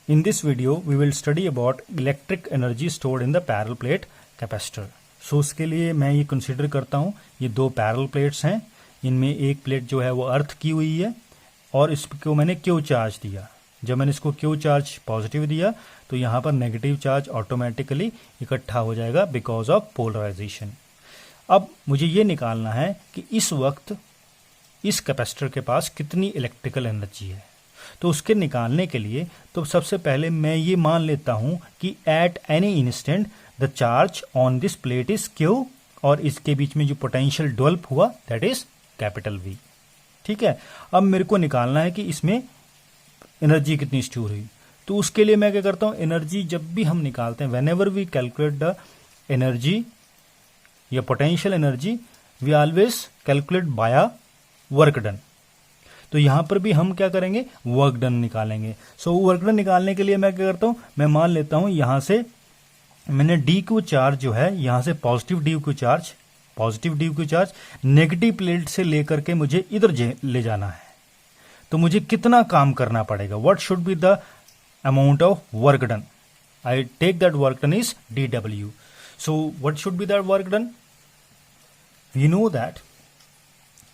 In this video, we will study about electric energy stored in the parallel plate capacitor. So उसके लिए मैं ये consider करता हूँ, ये दो पैरेलल प्लेट्स हैं, इनमें एक प्लेट जो है वो अर्थ की हुई है और इसको मैंने क्यू चार्ज दिया। जब मैंने इसको क्यू चार्ज पॉजिटिव दिया तो यहाँ पर नेगेटिव चार्ज ऑटोमेटिकली इकट्ठा हो जाएगा बिकॉज ऑफ पोलराइजेशन। अब मुझे ये निकालना है कि इस वक्त इस कैपेसिटर के पास कितनी इलेक्ट्रिकल एनर्जी है। तो उसके निकालने के लिए तो सबसे पहले मैं ये मान लेता हूं कि at any instant the charge on this plate is Q और इसके बीच में जो पोटेंशियल डेवलप हुआ दैट इज कैपिटल वी। ठीक है, अब मेरे को निकालना है कि इसमें एनर्जी कितनी स्टोर हुई। तो उसके लिए मैं क्या करता हूं, एनर्जी जब भी हम निकालते हैं, whenever we calculate the energy या potential energy, we always calculate by work done. तो यहां पर भी हम क्या करेंगे, वर्क डन निकालेंगे। सो वर्क डन निकालने के लिए मैं क्या करता हूं, मैं मान लेता हूं यहां से मैंने डी क्यू चार्ज जो है यहां से positive D Q charge negative plate से लेकर के मुझे इधर ले जाना है। तो मुझे कितना काम करना पड़ेगा, what should be the amount of work done. I take that work done is D W. So what should be that work done, we know that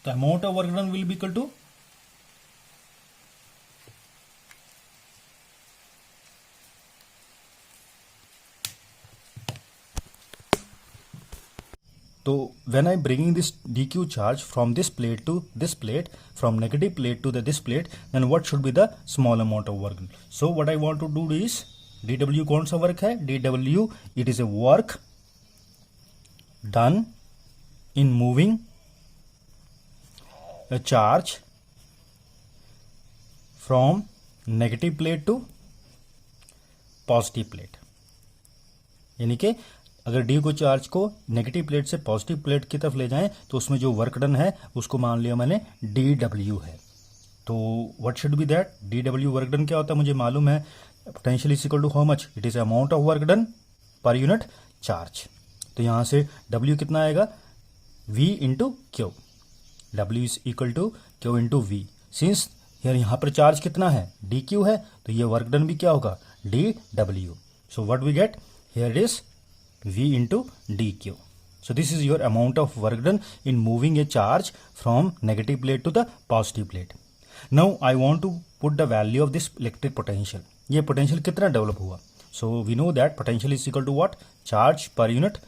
the amount of work done will be equal to So when I bringing this dq charge from this plate to this plate, from negative plate to this plate, then what should be the small amount of work? So what I want to do is dw कौन सा work है, dw it is a work done in moving a charge from negative plate to positive plate। यानी कि अगर D को charge को negative plate से positive plate की तरफ ले जाएं तो उसमें जो वर्क डन है उसको मान लिया मैंने डी डब्ल्यू है। तो what should be that, D W work done क्या होता है मुझे मालूम है, potential is equal to how much, it is amount of work done per unit charge. तो यहां से डब्ल्यू कितना आएगा, V into Q, W is equal to Q into V. Since यहां पर चार्ज कितना है, डी क्यू है, तो ये वर्क डन भी क्या होगा, D W. So what we get here is V into dq. So this is your amount of work done in moving a charge from negative plate to the positive plate. Now I want to put the value of this electric potential. ये potential कितना develop हुआ? So we know that potential is equal to what? Charge per unit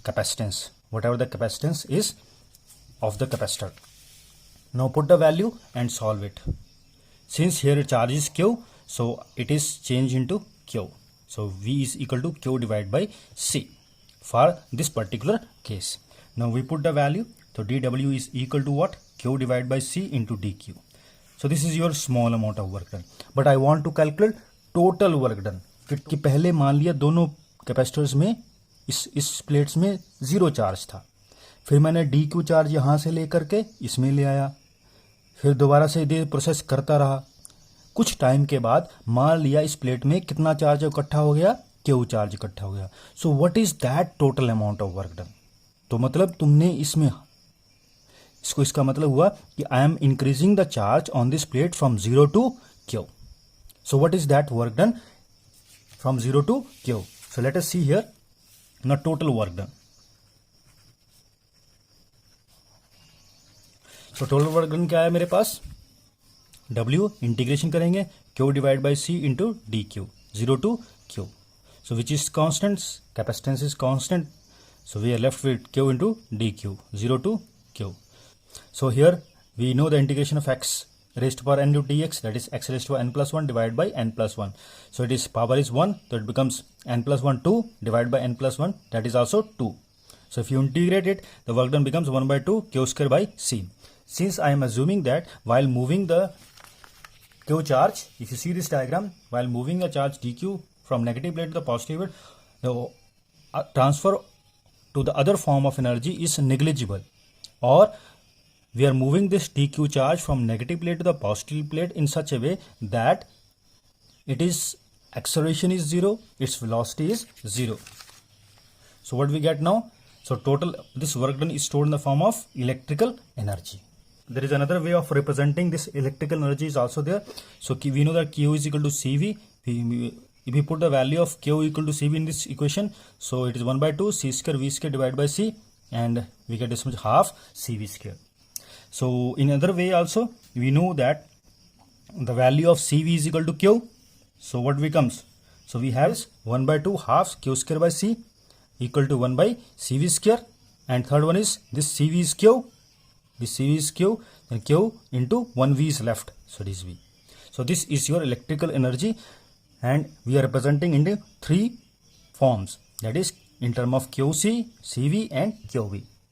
capacitance. Whatever the capacitance is of the capacitor. Now put the value and solve it. Since here charge is Q, so it is changed into Q. So V is equal to Q divided by C. For this particular case. Now we put the value. So dw is equal to what? Q divided by C into dq. So this is your small amount of work done. But I want to calculate total work done. कि पहले मान लिया दोनों capacitors में इस plates में zero charge था, फिर मैंने डी क्यू चार्ज यहां से लेकर के इसमें ले आया, फिर दोबारा से ये प्रोसेस करता रहा। कुछ टाइम के बाद मान लिया इस प्लेट में कितना चार्ज इकट्ठा हो गया, क्यू चार्ज इकट्ठा हो गया। So what is that total amount of work done. तो मतलब तुमने इसमें इसका मतलब हुआ कि I am increasing the charge on this plate from zero to Q. So what is that work done from zero to Q. So let us see here ना total work done. So total work done क्या है मेरे पास, W integration करेंगे Q divide by C into D Q, zero to Q. So which is constant, capacitance is constant, so we are left with Q into dq, 0 to Q. So here we know the integration of x raised to power n into dx, that is x raised to power n plus 1 divided by n plus 1. So it is power is 1, so it becomes n plus 1 2 divided by n plus 1, that is also 2. So if you integrate it, the work done becomes 1 by 2 Q square by C. Since I am assuming that while moving the Q charge, if you see this diagram, while moving the charge dq from negative plate to the positive plate, the transfer to the other form of energy is negligible, or we are moving this dq charge from negative plate to the positive plate in such a way that it is acceleration is 0, its velocity is 0. So what we get now, so total this work done is stored in the form of electrical energy. There is another way of representing this electrical energy is also there. So we know that Q is equal to CV. if we put the value of Q equal to CV in this equation, so it is 1 by 2 C square V square divided by C, and we get this much half CV square. So in other way also, we know that the value of CV is equal to Q. So what becomes? So we have 1 by 2 half Q square by C equal to 1 by CV square, and third one is this CV is Q, this CV is Q, and Q into 1 V is left, so this V. So this is your electrical energy, and we are representing in the three forms, that is in term of QC, CV and QV.